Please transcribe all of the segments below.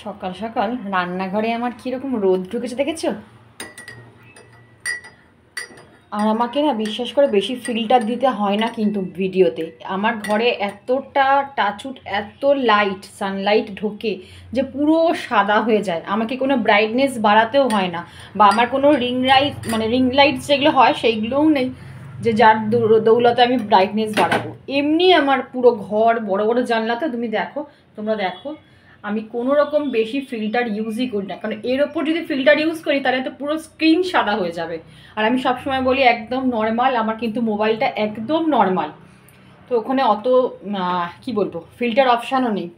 সকাল সকাল রান্নাঘরে আমার কীরকম রোদ ঢুকেছে দেখেছো? আর আমাকে না বিশ্বাস করে বেশি ফিল্টার দিতে হয় না কিন্তু ভিডিওতে। আমার ঘরে এতটা টাচউড এত লাইট সানলাইট ঢোকে যে পুরো সাদা হয়ে যায়। আমাকে কোনো ব্রাইটনেস বাড়াতেও হয় না, বা আমার কোনো রিং লাইট যেগুলো হয় সেইগুলোও নেই যে যার দৌলতে আমি ব্রাইটনেস বাড়াবো। এমনি আমার পুরো ঘর বড় বড় জানলাতে তোমরা দেখো আমি কোনো রকম বেশি ফিল্টার ইউজই করি না, কারণ এর ওপর যদি ফিল্টার ইউজ করি তাহলে তো পুরো স্ক্রিন সাদা হয়ে যাবে। আর আমি সবসময় বলি একদম নর্মাল, আমার কিন্তু মোবাইলটা একদম নর্মাল, তো ওখানে অত কি বলবো ফিল্টার অপশানও নেই।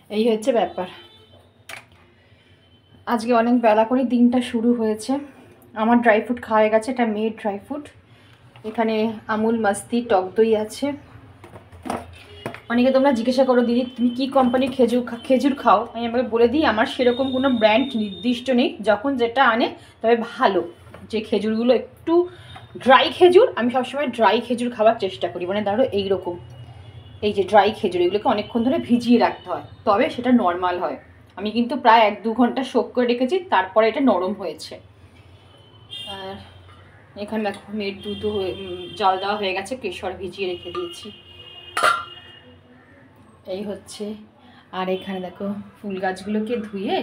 এই হচ্ছে ব্যাপার। আজকে অনেক বেলা করে দিনটা শুরু হয়েছে। আমার ড্রাই ফ্রুট খাওয়া হয়ে গেছে, এটা মেড ড্রাই ফ্রুট। এখানে আমুল মাস্তি টক দই আছে। অনেকে তোমরা জিজ্ঞাসা করো দিদি তুমি কী কোম্পানির খেজুর খাও, আমি আমাকে বলে দিই আমার সেরকম কোনো ব্র্যান্ড নির্দিষ্ট নেই, যখন যেটা আনে তবে ভালো যে খেজুরগুলো একটু ড্রাই খেজুর, আমি সবসময় ড্রাই খেজুর খাওয়ার চেষ্টা করি। মানে ধরো এইরকম এই যে ড্রাই খেজুর, এগুলোকে অনেকক্ষণ ধরে ভিজিয়ে রাখতে হয় তবে সেটা নর্মাল হয়। আমি কিন্তু প্রায় 1-2 ঘন্টা সোক করে রেখেছি, তারপরে এটা নরম হয়েছে। আর এখানে দেখো মেয়ের দুধ জল দেওয়া হয়ে গেছে, কেশর ভিজিয়ে রেখে দিয়েছি। এই হচ্ছে। আর এখানে দেখো ফুল গাছগুলোকে ধুয়ে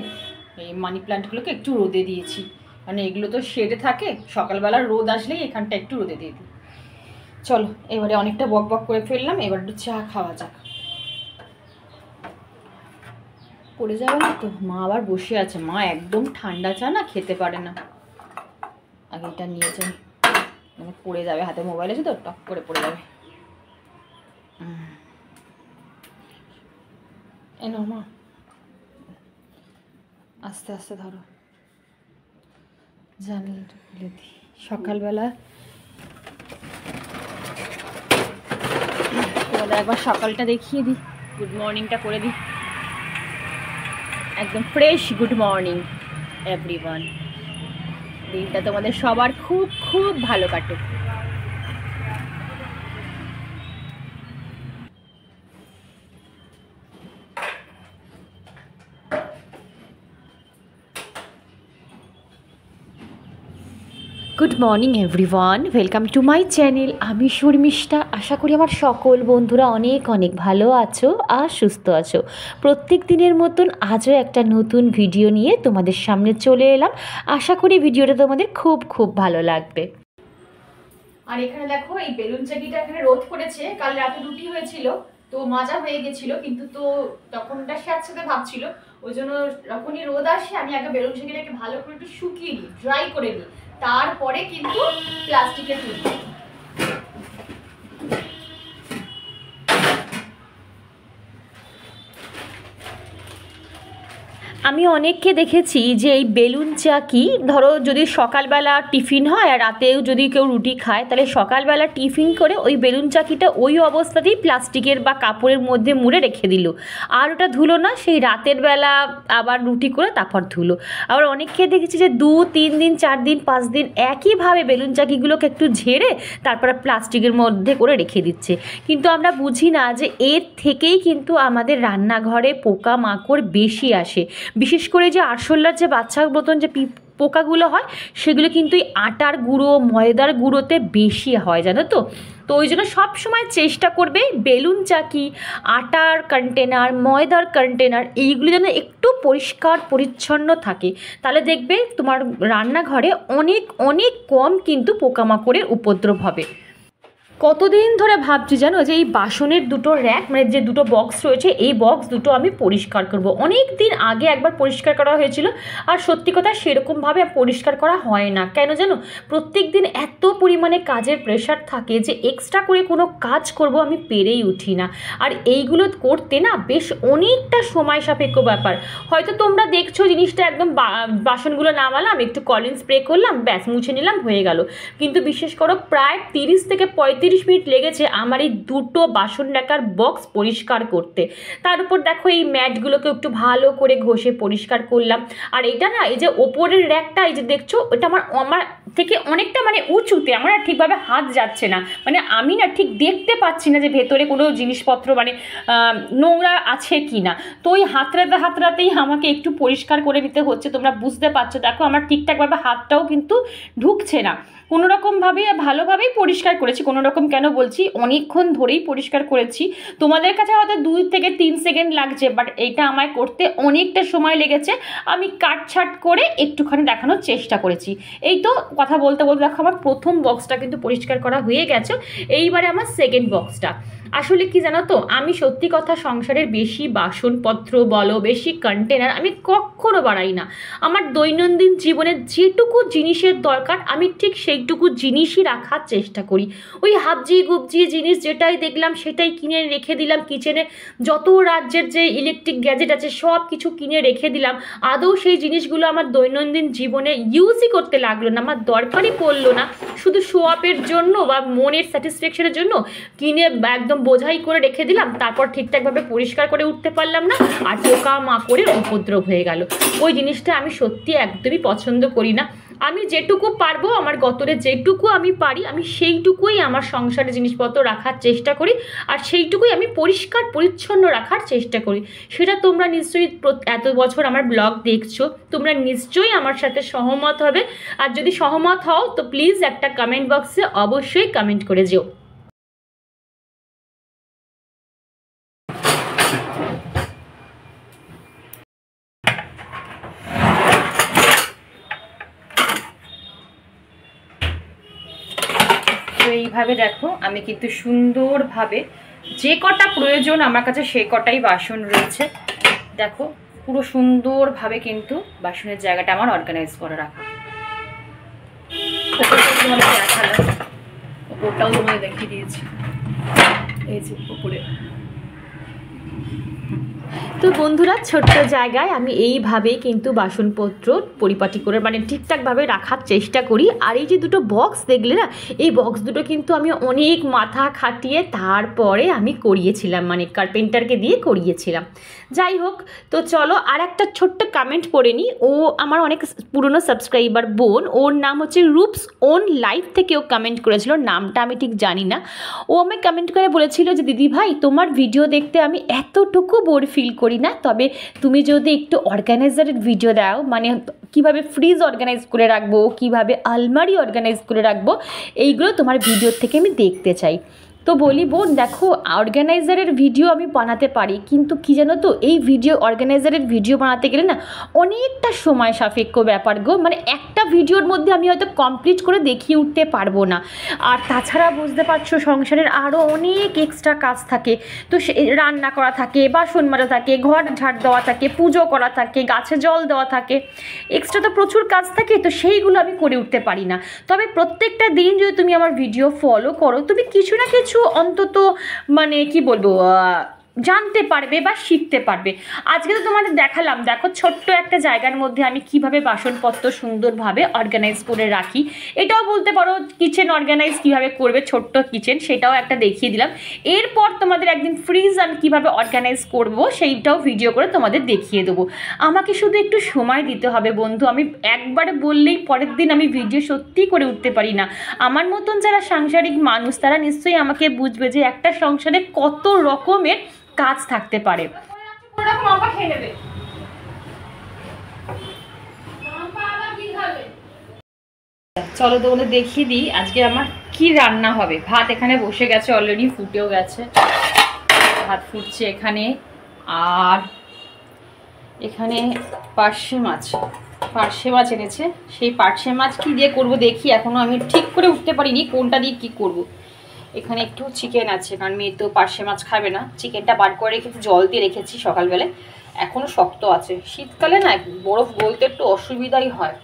এই মানি প্ল্যান্টগুলোকে একটু রোদে দিয়েছি, মানে এগুলো তো শেডে থাকে, সকালবেলা রোদ আসলেই এখানটা একটু রোদে দিয়ে দিই। চলো এবারে অনেকটা বক বক করে ফেললাম, এবার একটু চা খাওয়া যাক। পড়ে যাবে না তো? মা আবার বসে আছে, মা একদম ঠান্ডা চা না খেতে পারে না। আগে এটা নিয়ে যাই, মানে পড়ে যাবে, হাতে মোবাইল আছে তো টক করে পড়ে যাবে। এনো মা, আস্তে আস্তে ধরো, জানলাটা খুলে দিই। সকালবেলা তোমাদের একবার সকালটা দেখিয়ে দিই, গুড মর্নিংটা করে দিই। একদম ফ্রেশ গুড মর্নিং এভরিওয়ান। দিনটা তোমাদের সবার খুব খুব ভালো কাটুক। Good morning everyone, welcome to my channel. আমি শর্মিষ্ঠা। আশা করি আমার সকল বন্ধুরা অনেক অনেক ভালো আছো আর সুস্থ আছো। প্রত্যেক দিনের মতন আজও একটা নতুন ভিডিও নিয়ে তোমাদের সামনে চলে এলাম। আশা করি ভিডিওটা তোমাদের খুব খুব ভালো লাগবে। আর এখানে দেখো এই বেলুন চাকিটা এখানে রোদ করেছে, কাল রাতে রুটি হয়েছিল তো মাজা হয়ে গেছিল, কিন্তু তো তখন ওটা স্যাঁতস্যাঁতে ভাবছিল, ওই জন্য যখনই রোদ আসে আমি আগে বেলুন চাকিটাকে ভালো করে একটু শুকিয়ে নিই, ড্রাই করে নিই, তারপরে কিন্তু প্লাস্টিকে তুলি। আমি অনেককে দেখেছি যে এই বেলুন চাকি, ধরো যদি সকালবেলা টিফিন হয় আর রাতেও যদি কেউ রুটি খায়, তাহলে সকালবেলা টিফিন করে ওই বেলুন চাকিটা ওই অবস্থাতেই প্লাস্টিকের বা কাপড়ের মধ্যে মুড়ে রেখে দিল, আর ওটা ধুলো না, সেই রাতের বেলা আবার রুটি করে তারপর ধুলো। আবার অনেককে দেখেছি যে 2-3 দিন 4 দিন 5 দিন একইভাবে বেলুন চাকিগুলোকে একটু ঝেড়ে তারপরে প্লাস্টিকের মধ্যে করে রেখে দিচ্ছে। কিন্তু আমরা বুঝি না যে এর থেকেই কিন্তু আমাদের রান্নাঘরে পোকামাকড় বেশি আসে। বিশেষ করে যে আরশোলার যে বাচ্চার মতন যে পোকাগুলো হয়, সেগুলো কিন্তু এই আটার গুঁড়ো ময়দার গুঁড়োতে বেশি হয়, জানো তো। তো ওই জন্য সবসময় চেষ্টা করবে বেলুন চাকি, আটার কন্টেনার, ময়দার কন্টেনার, এইগুলো যেন একটু পরিষ্কার পরিচ্ছন্ন থাকে, তাহলে দেখবে তোমার রান্নাঘরে অনেক অনেক কম কিন্তু পোকামাকড়ের উপদ্রব হবে। কতদিন ধরে ভাবছি জানো যে এই বাসনের দুটো র্যাক, মানে যে দুটো বক্স রয়েছে, এই বক্স দুটো আমি পরিষ্কার করব। অনেক দিন আগে একবার পরিষ্কার করা হয়েছিল, আর সত্যি কথা সেরকমভাবে পরিষ্কার করা হয় না। কেন জানো? প্রত্যেক দিন এত পরিমাণে কাজের প্রেশার থাকে যে এক্সট্রা করে কোনো কাজ করব আমি পেরেই উঠি না। আর এইগুলো করতে না বেশ অনেকটা সময় সাপেক্ষ ব্যাপার। হয়তো তোমরা দেখছো জিনিসটা একদম বাসনগুলো নামালাম, একটু কলিন স্প্রে করলাম, ব্যাস মুছে নিলাম, হয়ে গেল। কিন্তু বিশেষ করো প্রায় 30 থেকে 35 35 মিনিট লেগেছে আমার এই দুটো বাসন রাখার বক্স পরিষ্কার করতে। তার উপর দেখো এই ম্যাটগুলোকে একটু ভালো করে ঘষে পরিষ্কার করলাম। আর এটা না, এই যে ওপরের র্যাকটা এই যে দেখছো, ওটা আমার থেকে অনেকটা মানে উঁচুতে, আমার আর ঠিকভাবে হাত যাচ্ছে না, মানে আমি না ঠিক দেখতে পাচ্ছি না যে ভেতরে কোনো জিনিসপত্র মানে নোংরা আছে কি না। তো ওই হাতড়াতেই আমাকে একটু পরিষ্কার করে নিতে হচ্ছে। তোমরা বুঝতে পারছো, দেখো আমার ঠিকঠাকভাবে হাতটাও কিন্তু ঢুকছে না। কোনোরকমভাবে ভালোভাবেই পরিষ্কার করেছি, কোনোরকম কেন বলছি, অনেকক্ষণ ধরেই পরিষ্কার করেছি। তোমাদের কাছে হয়তো 2 থেকে 3 সেকেন্ড লাগছে, বাট এইটা আমায় করতে অনেকটা সময় লেগেছে। আমি কাটছাট করে একটুখানি দেখানোর চেষ্টা করেছি। এই তো কথা বলতে বলতে দেখো আমার প্রথম বক্সটা কিন্তু পরিষ্কার করা হয়ে গেছে। এইবারে আমার সেকেন্ড বক্সটা। আসলে কি জানো তো, আমি সত্যি কথা সংসারের বেশি বাসনপত্র বলো, বেশি কন্টেনার আমি কখনো বাড়াই না। আমার দৈনন্দিন জীবনের যেটুকু জিনিসের দরকার আমি ঠিক সেইটুকু জিনিসই রাখার চেষ্টা করি। ওই হাবজি গুবজি জিনিস যেটাই দেখলাম সেটাই কিনে রেখে দিলাম। কিচেনে যত রাজ্যের যে ইলেকট্রিক গ্যাজেট আছে সব কিছু কিনে রেখে দিলাম। আদৌ সেই জিনিসগুলো আমার দৈনন্দিন জীবনে ইউজই করতে লাগলো না, আমার দরকারই পড়লো না। শুধু শো আপের জন্য বা মনের স্যাটিসফ্যাকশনের জন্য কিনে একদম বোঝাই করে রেখে দিলাম, তারপর ঠিকঠাকভাবে পরিষ্কার করে উঠতে পারলাম না, আর পোকা মাকড়ের উপদ্রব হয়ে গেল। ওই জিনিসটা আমি সত্যি একদমই পছন্দ করি না। আমি যেটুকু পারবো, আমার গতরে যেটুকু আমি পারি, আমি সেইটুকুই আমার সংসারে জিনিসপত্র রাখার চেষ্টা করি, আর সেইটুকুই আমি পরিষ্কার পরিচ্ছন্ন রাখার চেষ্টা করি। সেটা তোমরা নিশ্চয়ই এত বছর আমার ব্লগ দেখছো, তোমরা নিশ্চয়ই আমার সাথে সহমত হবে। আর যদি সহমত হও তো প্লিজ একটা কমেন্ট বক্সে অবশ্যই কমেন্ট করে যেও। তো এইভাবে দেখো আমি কিন্তু সুন্দরভাবে যে কটা প্রয়োজন আমার কাছে সে কটাই বাসন রয়েছে। দেখো পুরো সুন্দরভাবে কিন্তু বাসনের জায়গাটা আমার অর্গানাইজ করে রাখা। ওপরটাও তোমাদের দেখিয়ে দিয়েছি, এই যে উপরে। তো বন্ধুরা, ছোট্ট জায়গায় আমি এইভাবেই কিন্তু বাসনপত্র পরিপাটি করে মানে ঠিকঠাকভাবে রাখার চেষ্টা করি। আর এই যে দুটো বক্স দেখলে না, এই বক্স দুটো কিন্তু আমি অনেক মাথা খাটিয়ে তারপরে আমি করিয়েছিলাম, মানে কার্পেন্টারকে দিয়ে করিয়েছিলাম। যাই হোক, তো চলো আর একটা ছোট্ট কমেন্ট পড়ে নিই। ও আমার অনেক পুরনো সাবস্ক্রাইবার বোন, ওর নাম হচ্ছে রূপস ওন লাইফ থেকে ও কমেন্ট করেছিল, নামটা আমি ঠিক জানি না। ও আমায় কমেন্ট করে বলেছিল যে দিদি ভাই তোমার ভিডিও দেখতে আমি এতটুকু বোর ফিল করি না, তবে তুমি যদি একটু অর্গানাইজারের ভিডিও দাও, মানে কিভাবে ফ্রিজ অর্গানাইজ করে রাখবো, কিভাবে আলমারি অর্গানাইজ করে রাখবো, এইগুলো তোমার ভিডিওর থেকে আমি দেখতে চাই। তো বলি বোন দেখো, অর্গানাইজারের ভিডিও আমি বানাতে পারি, কিন্তু কি জানো তো, এই ভিডিও অর্গানাইজারের ভিডিও বানাতে গেলে না অনেকটা সময় সাপেক্ষ ব্যাপার গো। মানে একটা ভিডিওর মধ্যে আমি হয়তো কমপ্লিট করে দেখিয়ে উঠতে পারবো না। আর তাছাড়া বুঝতে পারছো সংসারের আরও অনেক এক্সট্রা কাজ থাকে। তো সে রান্না করা থাকে, বাসন মাজা থাকে, ঘর ঝাড় দেওয়া থাকে, পুজো করা থাকে, গাছে জল দেওয়া থাকে, এক্সট্রা তো প্রচুর কাজ থাকে। তো সেইগুলো আমি করে উঠতে পারি না। তবে প্রত্যেকটা দিন যদি তুমি আমার ভিডিও ফলো করো, তুমি কিছু না কিছু অন্তত মানে কি বলবো জানতে পারবে বা শিখতে পারবে। আজকে তো তোমাদের দেখালাম, দেখো ছোট্ট একটা জায়গার মধ্যে আমি কিভাবে বাসনপত্র সুন্দরভাবে অর্গানাইজ করে রাখি। এটাও বলতে পারো কিচেন অর্গানাইজ কিভাবে করবে, ছোট্ট কিচেন, সেটাও একটা দেখিয়ে দিলাম। এরপর তোমাদের একদিন ফ্রিজ আমি কিভাবে অর্গানাইজ করব সেইটাও ভিডিও করে তোমাদের দেখিয়ে দেবো। আমাকে শুধু একটু সময় দিতে হবে বন্ধু। আমি একবার বললেই পরের দিন আমি ভিডিও সত্যি করে উঠতে পারি না। আমার মতন যারা সাংসারিক মানুষ তারা নিশ্চয়ই আমাকে বুঝবে যে একটা সংসারে কত রকমের কাজ থাকতে পারে। চলো তো ওদের দেখিয়ে দিই আজকে আমার কি রান্না হবে। ভাত এখানে বসে গেছে, অলরেডি ফুটেও গেছে, ভাত ফুটছে এখানে। আর এখানে পার্শে মাছ এনেছে। সেই পার্শে মাছ কি দিয়ে করব দেখি, এখনো আমি ঠিক করে উঠতে পারিনি কোনটা দিয়ে কি করব। এখানে একটু চিকেন আছে, কারণ মেয়ে তো পার্শে মাছ খাবে না। চিকেনটা বার করে রেখেছি, জল দিয়ে রেখেছি সকালবেলায়, এখনও শক্ত আছে। শীতকালে না বরফ গলতে একটু অসুবিধাই হয়।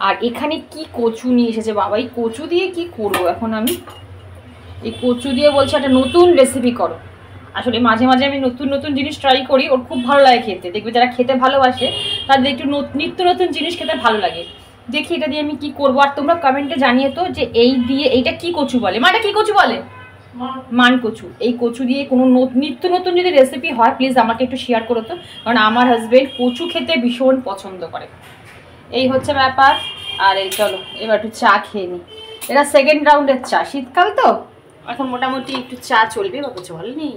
আর এখানে কি কচু নিয়ে এসেছে বাবা, এই কচু দিয়ে কি করব এখন আমি। এই কচু দিয়ে বলছে একটা নতুন রেসিপি করো। আসলে মাঝে মাঝে আমি নতুন নতুন জিনিস ট্রাই করি, ওর খুব ভালো লাগে খেতে। দেখবে যারা খেতে ভালোবাসে তাদের একটু নিত্য নতুন জিনিস খেতে ভালো লাগে। দেখি এটা দিয়ে আমি কি করবো। আর তোমরা কমেন্টে জানিয়ে তো যে এই দিয়ে এইটা কি কচু বলে, মাটা কি কচু বলে? মান কচু। এই কচু দিয়ে কোনো নিত্য নতুন যদি রেসিপি হয় প্লিজ আমাকে একটু শেয়ার করো তো, কারণ আমার হাজবেন্ড কচু খেতে ভীষণ পছন্দ করে। এই হচ্ছে ব্যাপার। আর এই চলো এবার একটু চা খেয়ে নিই। এটা সেকেন্ড রাউন্ডের চা, শীতকাল তো এখন মোটামুটি একটু চা চলবে বা কিছু ভালো নেই।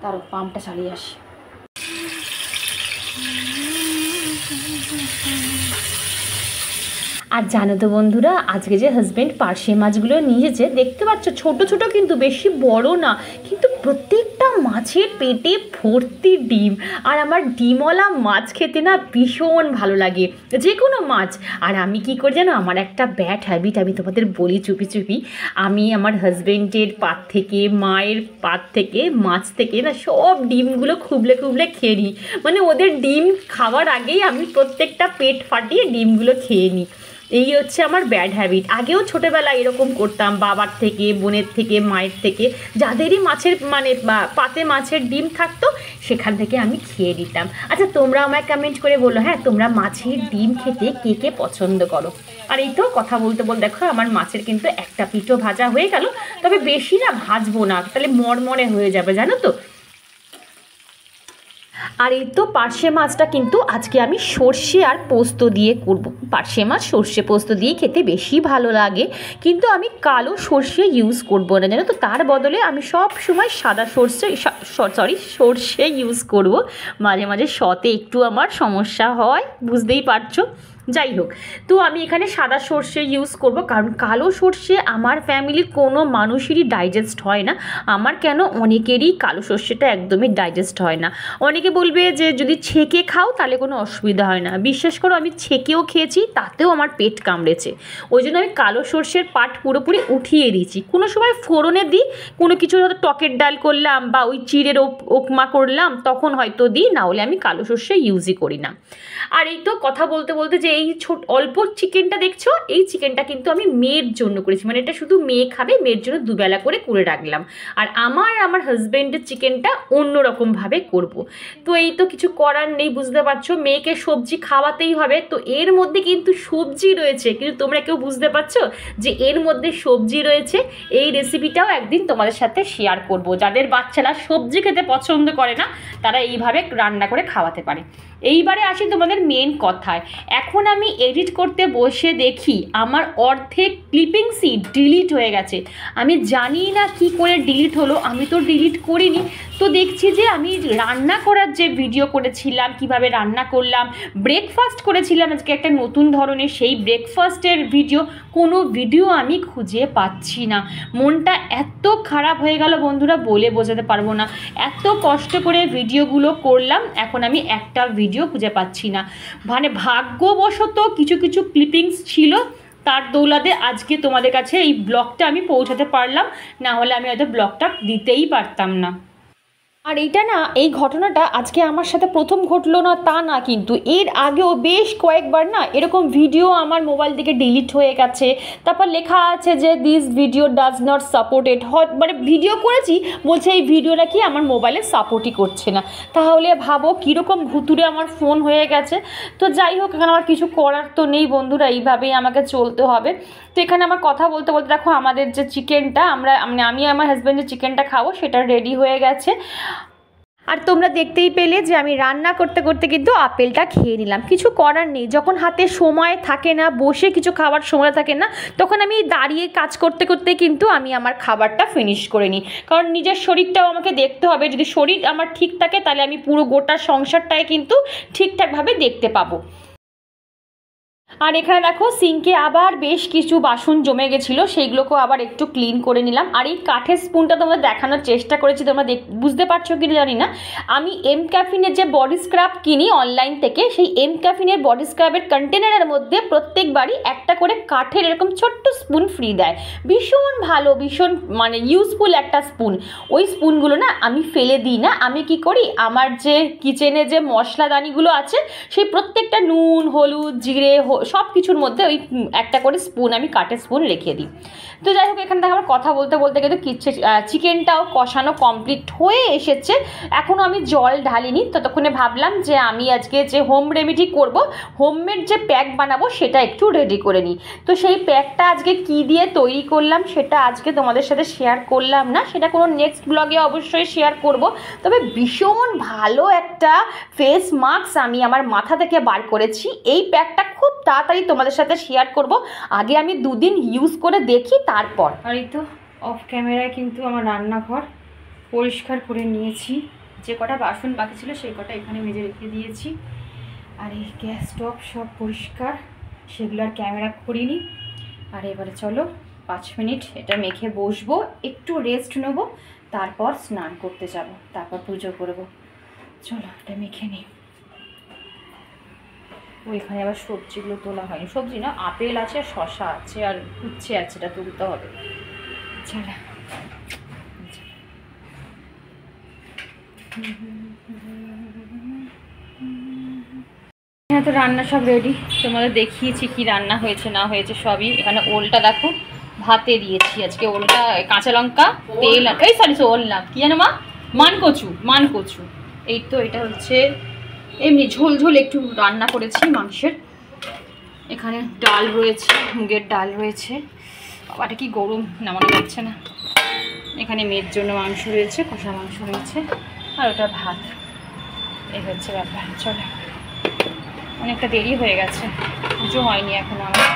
তার পাম্পটা চালিয়ে আসি। আর জানো তো বন্ধুরা, আজকে যে হাজব্যান্ড পার্শে মাছগুলো নিয়েছে দেখতে পাচ্ছ, ছোট ছোট কিন্তু বেশি বড় না, কিন্তু প্রত্যেকটা মাছের পেটে ভর্তি ডিম। আর আমার ডিমওয়ালা মাছ খেতে না ভীষণ ভালো লাগে, যে কোনো মাছ। আর আমি কি করি জানো, আমার একটা ব্যাড হ্যাবিট, আমি তোমাদের বলি চুপি চুপি, আমি আমার হাজব্যান্ডের পাত থেকে, মায়ের পাত থেকে, মাছ থেকে না সব ডিমগুলো খুবলে খুবলে খেয়ে নিই। মানে ওদের ডিম খাওয়ার আগেই আমি প্রত্যেকটা পেট ফাটিয়ে ডিমগুলো খেয়ে নিই। এই হচ্ছে আমার ব্যাড হ্যাবিট। আগেও ছোটোবেলায় এরকম করতাম, বাবার থেকে, বোনের থেকে, মায়ের থেকে, যাদেরই মাছের মানে পাতে মাছের ডিম থাকতো সেখান থেকে আমি খেয়ে নিতাম। আচ্ছা তোমরা আমায় কমেন্ট করে বলো, হ্যাঁ তোমরা মাছের ডিম খেতে কে কে পছন্দ করো। আর এই তো কথা বলতে বলতে দেখো আমার মাছের কিন্তু একটা পিঠও ভাজা হয়ে গেল, তবে বেশি না ভাজবো না, তাহলে মরমরে হয়ে যাবে জানো তো। আর এই তো পার্শে মাছটা কিন্তু আজকে আমি সর্ষে আর পোস্ত দিয়ে করব। পার্শে মাছ সর্ষে পোস্ত দিয়ে খেতে বেশি ভালো লাগে, কিন্তু আমি কালো সর্ষে ইউজ করব না জানো তো, তার বদলে আমি সব সময় সাদা সর্ষে ইউজ করব। মাঝে মাঝে সতে একটু আমার সমস্যা হয়, বুঝতেই পারছো। যাই হোক, তো আমি এখানে সাদা সর্ষে ইউজ করব, কারণ কালো সর্ষে আমার ফ্যামিলির কোনো মানুষেরই ডাইজেস্ট হয় না। আমার কেন অনেকেরই কালো সর্ষেটা একদমই ডাইজেস্ট হয় না। অনেকে বলবে যে যদি ছেঁকে খাও তাহলে কোনো অসুবিধা হয় না, বিশ্বাস করো আমি ছেঁকেও খেয়েছি, তাতেও আমার পেট কামড়েছে। ওই জন্য আমি কালো সর্ষের পাট পুরোপুরি উঠিয়ে দিয়েছি। কোনো সময় ফোড়নে দিই, কোনো কিছু হয়তো টকের ডাল করলাম বা ওই চিড়ের উপমা করলাম তখন হয়তো দিই, না হলে আমি কালো সর্ষে ইউজই করি না। আর এই তো কথা বলতে বলতে যে এই অল্প চিকেনটা দেখছো, এই চিকেনটা কিন্তু আমি মেয়ের জন্য করেছি, মানে এটা শুধু মেয়ে খাবে, মেয়ের জন্য দুবেলা করে রাখলাম। আর আমার হাজব্যান্ডের চিকেনটা অন্যরকমভাবে করব। তো এই তো কিছু করার নেই, বুঝতে পারছো, মেয়েকে সবজি খাওয়াতেই হবে। তো এর মধ্যে কিন্তু সবজি রয়েছে, কিন্তু তোমরা কেউ বুঝতে পারছো যে এর মধ্যে সবজি রয়েছে। এই রেসিপিটাও একদিন তোমাদের সাথে শেয়ার করব। যাদের বাচ্চারা সবজি খেতে পছন্দ করে না তারা এইভাবে রান্না করে খাওয়াতে পারে। এইবারে আসি তোমাদের মেন কথায়। এখন আমি এডিট করতে বসে দেখি আমার অর্ধেক ক্লিপিংসই ডিলিট হয়ে গেছে। আমি জানি না কি করে ডিলিট হলো, আমি তো ডিলিট করিনি। তো দেখছি যে আমি রান্না করার যে ভিডিও করেছিলাম, কিভাবে রান্না করলাম, ব্রেকফাস্ট করেছিলাম আজকে একটা নতুন ধরনের, সেই ব্রেকফাস্টের কোনো ভিডিও আমি খুঁজে পাচ্ছি না। মনটা এত খারাপ হয়ে গেল বন্ধুরা, বলে বোঝাতে পারবো না। এত কষ্ট করে ভিডিওগুলো করলাম, এখন আমি একটা ভিডিও খুঁজে পাচ্ছি না। মানে ভাগ্যবশত কিছু কিছু ক্লিপিংস ছিল, তার দৌলতে আজকে তোমাদের কাছে এই ব্লগটা আমি পৌঁছাতে পারলাম, না হলে আমি হয়তো ব্লগটা দিতেই পারতাম না। আর এইটা না, এই ঘটনাটা আজকে আমার সাথে প্রথম ঘটলো না তা না, কিন্তু এর আগেও বেশ কয়েকবার না এরকম ভিডিও আমার মোবাইল থেকে ডিলিট হয়ে গেছে। তারপর লেখা আছে যে this video does not supported, মানে ভিডিও করেছি বলছে এই ভিডিওটা কি আমার মোবাইলে সাপোর্টই করছে না। তাহলে ভাবো কীরকম ভুতুরে আমার ফোন হয়ে গেছে। তো যাই হোক, এখানে আমার কিছু করার তো নেই বন্ধুরা, এইভাবেই আমাকে চলতে হবে। তো এখানে আমার কথা বলতে বলতে দেখো আমাদের যে চিকেনটা আমি আমার হাজব্যান্ডের চিকেনটা খাবো সেটা রেডি হয়ে গেছে। আর তোমরা দেখতেই পেলে যে আমি রান্না করতে করতে কিন্তু আপেলটা খেয়ে নিলাম। কিছু করার নেই, যখন হাতে সময় থাকে না, বসে কিছু খাবার সময় থাকে না, তখন আমি দাঁড়িয়ে কাজ করতে করতে কিন্তু আমি আমার খাবারটা ফিনিশ করে নিই। কারণ নিজের শরীরটাও আমাকে দেখতে হবে, যদি শরীর আমার ঠিক থাকে তাহলে আমি পুরো গোটা সংসারটাই কিন্তু ঠিকঠাকভাবে দেখতে পাবো। আর এখানে দেখো সিঙ্কে আবার বেশ কিছু বাসন জমে গেছিলো, সেইগুলোকেও আবার একটু ক্লিন করে নিলাম। আর এই কাঠের স্পুনটা তোমাদের দেখানোর চেষ্টা করেছি, তোমরা বুঝতে পারছো কি জানি না। আমি এম ক্যাফিনের যে বডি স্ক্রাব কিনি অনলাইন থেকে, সেই এম ক্যাফিনের বডি স্ক্রাবের কন্টেনারের মধ্যে প্রত্যেকবারই একটা করে কাঠের এরকম ছোট্ট স্পুন ফ্রি দেয়। ভীষণ ভালো, ভীষণ মানে ইউজফুল একটা স্পুন। ওই স্পুনগুলো না আমি ফেলে দিই না, আমি কি করি আমার যে কিচেনে যে মশলাদানিগুলো আছে সেই প্রত্যেকটা নুন, হলুদ, জিরে, সব কিছুর মধ্যে ওই একটা করে স্পুন, আমি কাঠের স্পুন রেখে দিই। তো যাই হোক, এখান থেকে আমার কথা বলতে বলতে কিন্তু চিকেনটাও কষানো কমপ্লিট হয়ে এসেছে। এখনও আমি জল ঢালিনি। ততক্ষণে ভাবলাম যে আমি আজকে যে হোম রেমেডি করব, হোমমেড যে প্যাক বানাবো সেটা একটু রেডি করে নিই। তো সেই প্যাকটা আজকে কি দিয়ে তৈরি করলাম সেটা আজকে তোমাদের সাথে শেয়ার করলাম না, সেটা কোনো নেক্সট ব্লগে অবশ্যই শেয়ার করব। তবে ভীষণ ভালো একটা ফেস মাস্ক আমি আমার মাথা থেকে বার করেছি। এই প্যাকটা খুব তাড়াতাড়ি তোমাদের সাথে শেয়ার করব। আগে আমি 2 দিন ইউজ করে দেখি তারপর। আর এই তো অফ ক্যামেরায় কিন্তু আমার রান্নাঘর পরিষ্কার করে নিয়েছি। যে কটা বাসন বাকি ছিল সেই কটা এখানে মেজে রেখে দিয়েছি। আর এই গ্যাস স্টোভ সব পরিষ্কার, সেগুলো আর ক্যামেরা করিনি। আর এবারে চলো 5 মিনিট এটা মেখে বসবো, একটু রেস্ট নেবো, তারপর স্নান করতে যাব, তারপর পুজো করব। চলো এটা মেখে নিই। ওইখানে আবার সবজিগুলো তোলা হয়নি, সবজি না, আপেল আছে, শশা আছে আর উচ্ছে আছে, এটা তুলতে হবে। চলো হ্যাঁ, তো রান্না সব রেডি, তোমাদের দেখিয়েছি কি রান্না হয়েছে না হয়েছে সবই। এখানে ওলটা দেখো ভাতে দিয়েছি আজকে, ওলটা কাঁচা লঙ্কা তেল, এই সরি ওল না কি জানো মা, মানকচু। এই তো এটা হচ্ছে এমনি ঝোল ঝোল একটু রান্না করেছি মাংসের। এখানে ডাল রয়েছে, মুগের ডাল রয়েছে, বাবাটা কি গরম, নামানো যাচ্ছে না। এখানে মেয়ের জন্য মাংস রয়েছে, কষা মাংস রয়েছে, আর ওটা ভাত। এই হচ্ছে ব্যাপার। চলো অনেকটা দেরি হয়ে গেছে, পুজো হয়নি এখন আমার।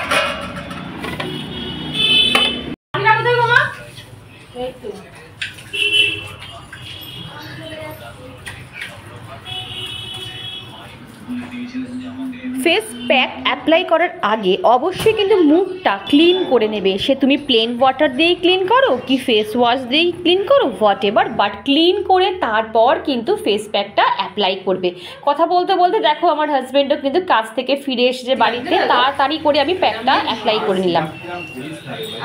ফেস প্যাক অ্যাপ্লাই করার আগে অবশ্যই কিন্তু মুখটা ক্লিন করে নেবে। সে তুমি প্লেন ওয়াটার দিয়েই ক্লিন করো কি ফেস ওয়াশ দিয়েই ক্লিন করো, হোয়াট এভার, বাট ক্লিন করে তারপর কিন্তু ফেস প্যাকটা অ্যাপ্লাই করবে। কথা বলতে বলতে দেখো আমার হাজব্যান্ডও কিন্তু কাজ থেকে ফিরে এসেছে বাড়িতে, তাড়াতাড়ি করে আমি প্যাকটা অ্যাপ্লাই করে নিলাম।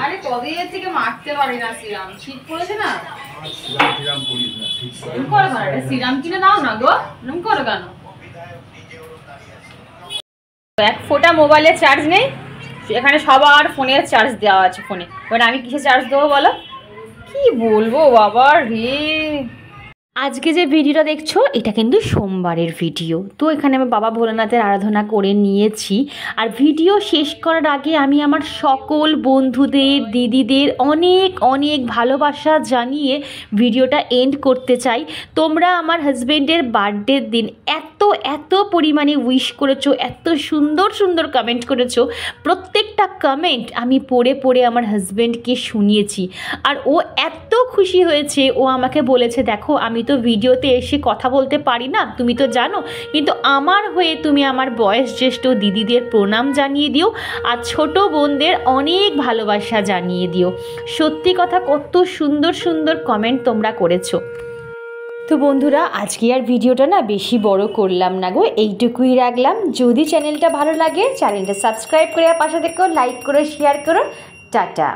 আরে কবে থেকে মারতে পারি না, সিরাম শীত পড়েছে না, সিরাম কিনে দাও না গো, এরকম করো কেন? এক ফোঁটা মোবাইলে চার্জ নেই, এখানে সবার ফোনের চার্জ দেওয়া আছে ফোনে। এবার আমি কিসে চার্জ দেবো বলো, কি বলবো বাবা রে। আজকে যে ভিডিওটা দেখছো এটা কিন্তু সোমবারের ভিডিও। তো এখানে আমি বাবা ভোলানাথের আরাধনা করে নিয়েছি। আর ভিডিও শেষ করার আগে আমি আমার সকল বন্ধুদের, দিদিদের অনেক অনেক ভালোবাসা জানিয়ে ভিডিওটা এন্ড করতে চাই। তোমরা আমার হাজব্যান্ডের বার্থডের দিন এত পরিমাণে উইশ করেছো, এত সুন্দর সুন্দর কমেন্ট করেছো। প্রত্যেকটা কমেন্ট আমি পড়ে পড়ে আমার হাজব্যান্ডকে শুনিয়েছি। আর ও এত খুশি হয়েছে, ও আমাকে বলেছে দেখো আমি তো ভিডিওতে এসে কথা বলতে পারি না, তুমি তো জানো, কিন্তু আমার হয়ে তুমি আমার বয়োজ্যেষ্ঠ দিদিদের প্রণাম জানিয়ে দিও আর ছোট বোনদের অনেক ভালোবাসা জানিয়ে দিও। সত্যি কথা, কত সুন্দর সুন্দর কমেন্ট তোমরা করেছো। তো বন্ধুরা আজকে আর ভিডিওটা না বেশি বড় করলাম না গো, এইটুকুই রাখলাম। যদি চ্যানেলটা ভালো লাগে চ্যানেলটা সাবস্ক্রাইব করে পাশে থেকেও লাইক করো, শেয়ার করো। টাটা।